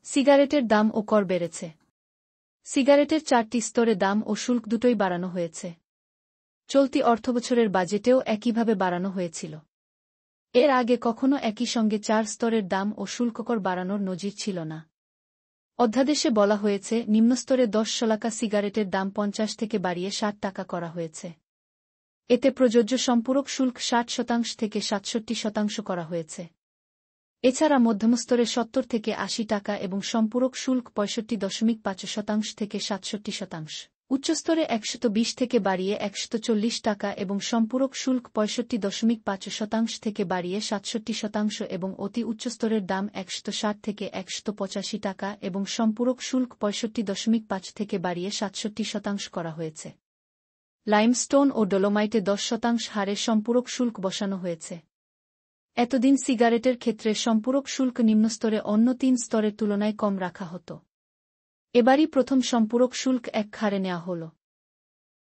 সিগারেটের দাম ও কর বেড়েছে। সিগারেটের 4টি স্তরে দাম ও শুল্ক দুটোই বাড়ানো হয়েছে। চলতি অর্থবছরের বাজেটেও একইভাবে বাড়ানো হয়েছিল। এর আগে কখনো একই সঙ্গে 4 স্তরের দাম ও শুল্ককর বাড়ানোর নজির ছিল না। অধ্যাদেশে বলা হয়েছে, নিম্নস্তরে 10 শলাকা সিগারেটের দাম 50 থেকে বাড়িয়ে 60 টাকা করা হয়েছে। এতে প্রযোজ্য সম্পূরক শুল্ক 60% থেকে 67% করা হয়েছে। এছাড়া মধ্যমস্তরে 70 থেকে 80 টাকা এবং সম্পূরক শুল্ক 65.5% থেকে 67%। উচ্চস্তরে 120 থেকে বাড়িয়ে 140 টাকা এবং সম্পূরক শুল্ক 65.5% থেকে বাড়িয়ে 67% এবং অতি উচ্চস্তরের দাম 160 থেকে 185 টাকা এবং সম্পূরক শুল্ক 65.5 থেকে বাড়িয়ে 67% করা হয়েছে। লাইমস্টোন ও ডলোমাইটে 10% হারে সম্পূরক শুল্ক বসানো হয়েছে। এতদিন সিগারেটের ক্ষেত্রে সম্পূরক শুল্ক নিম্নস্তরে অন্য 3 স্তরের তুলনায় কম রাখা হতো। এবারই প্রথম সম্পূরক শুল্ক এক হারে নেওয়া হল।